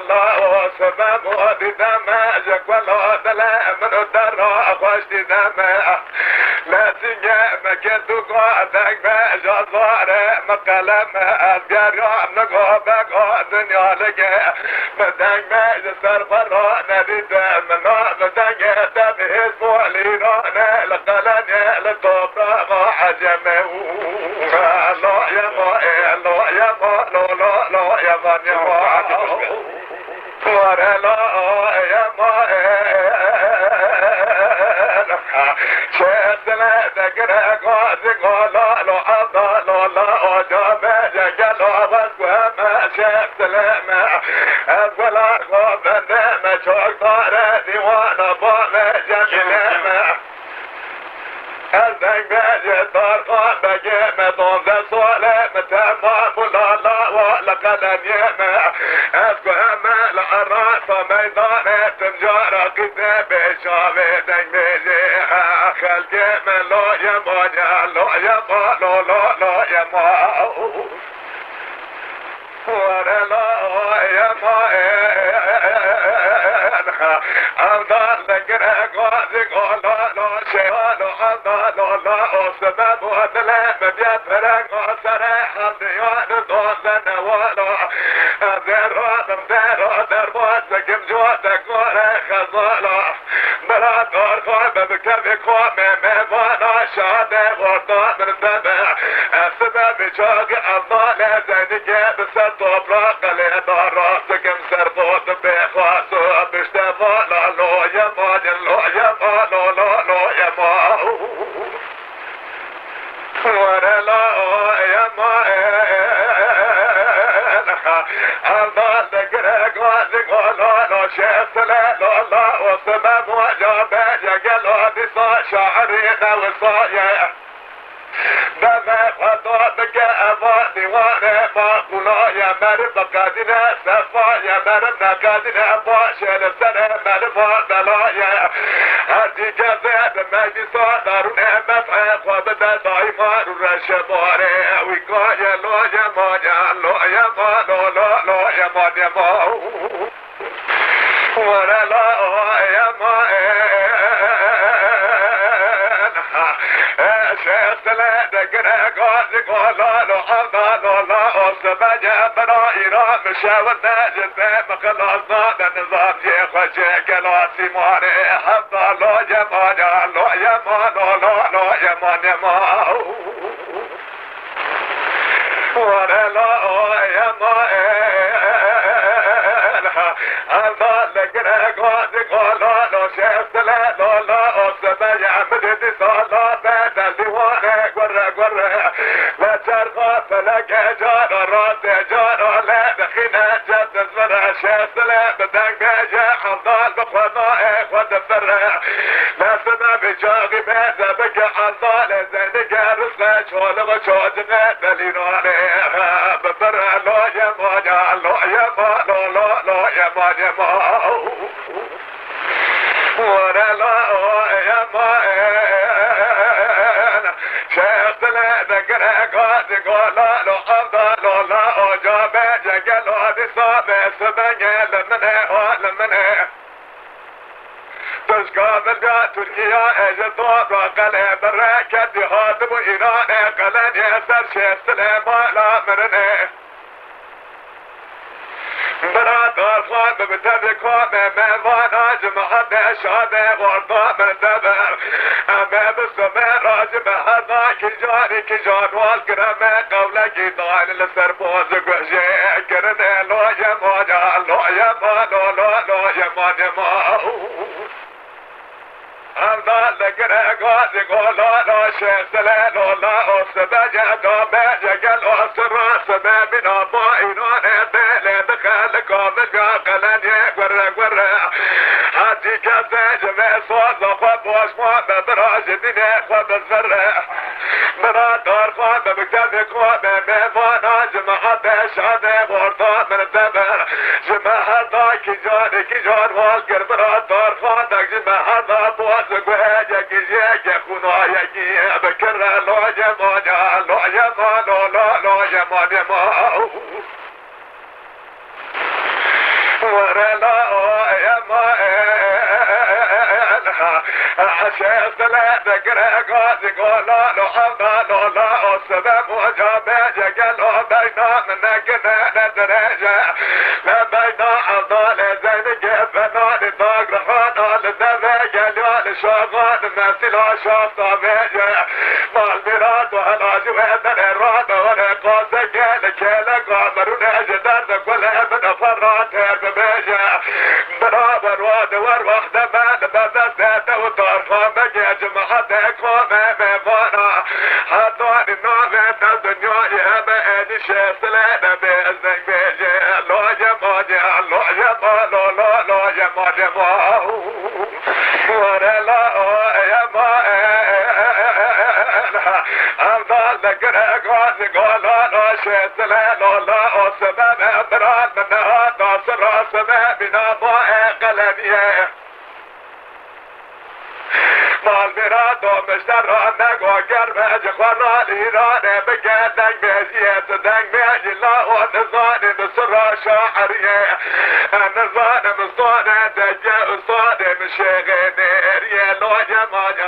لا وسبب ودم جقولا دلا من الدرا خوش دم لا تنجم كدو قادك بجزار مقلم أذكر يوم نقوبك دنيا لك بدنك بجسر فرا نديد منا بدنك تبهز موليران لقلن لطبرا عجمه لا يا ما لا يا ما لا يا ما يا ما ورا لا يا ما شدنا ذكر قاضي قال لا الله لا أجاب جل وما شفت لما أفلا خبنا ما شكر ديوان بام جميل ما أزنك بجدار قام بجمع ذا صالة تمام لا ولا قلم يما أسكهم الأراس ميدان تمجار كتاب شاهدك بجيها خلق من لا يما لا يما لا يما ورا لا يما أفضل ذكر قاضي قال لا شيء لا أسباب وثلاث بيفرق وسرح الديان دوزن ولا دربات كم جواتك ولا خزالة بلا دار بكم قوم موانا شاد ورطا من سبع السبب شاق أفضل زينك بستطبرق لدار راسكم سرطوط بخواصو بشتفال لا يما لا يما لا يما ورا لا يما الله ذكرك وذكر لا شفت لا وسبب وجاب جقل بصا شعرنا وصايا بما خطابك أبا ديوان باقولا يا مرب قادنا سفا يا مرب قادنا باشر سنة مرب دلايا هاتي كذاب مجلسا دارون مفعى قابدا دايمان الرشباري وقايا لا يما لا يما لا يما يما ورا لا يما شفت لا ذكر قاضي قال لا أصبح بنا إيران مشاور ناجد مخلصنا النظام يخش كلاسي ماري حتى لا يمان لا يمان لا يمان ورا لا يمان الله ذكر قاضي قال لا شفت لا أصبح مدد صلاة لا ترغى فلك جار رات جار لا دخينا جد زرع شاس لا بدك بيجا حضال بخوضاء خود فرع لا سنا بجاغي بيزا بك حضال زينك رسل شول وشوجنا دليل عليها بفرع لا يما لا يما لا يما ورا لا يما شفت لا ذكر قاضي قال لا أفضل لا أجاب جقل هذه صابة سبنية لمنه تشكاب تركيا اجل طابرا قلع بركة هادم إيران قلن يسر شفت سليمان لا مرنه برات أرخان بتبكوا موانا جمعة شابه ورطا من دبر أما بسمه راجب هذا كجان والقرم قولك ضال لسربوز قحجي كرنه لا يما لا يما لا يما أفضل ذكر قاضي قال لا شفت لا أصبح دابا جقل أسر سبب نابا إيران تلي دخل قابل قلن يقر هاتي كذا جمع صوت خب واسمع ببراج ديني خب الزرع مرات أرخان بمكتب قوام موانا جماعة شعب ورطا من الدبر جماعة كجان والقر مرات أرخان جماعة بوازق وهاجك جيك خونا يكي بكر لا يما لا يما لا يما ورلا يا ما عشان ثلاثة قرقات قولا لو حمدا لولا السبب وجابه قالوا بينا منك ندرجة لا بينا عضال زين جبنا لطاق رحانا لدبه قالوا لشغال مثل عشاق طبيعي مال براد وهلا جوهد الإراد ونقاس قال كالك عمرون أجدار كل ابن فرات ببيجة برابر واد وروح دمان ببزات وطرفا بجي جمعة قوم بغانا حطان النوم الدنيا يهبا ادي شاسلين بإذنك بيجي لو يماجي لو يما لو يما ورلا يما أفضل لقرأ قولا لو شاسلين لولا السبب براد منها ناصر السبب بنا ضائع قلبيه مال براد ومشترانك وقرب جخوانا ليران بقيتك بهزية دنك بهجلا ونظاني بسر شاعرية نظاني مصطاني تجي أصاني مشيغي نيريا لو جمال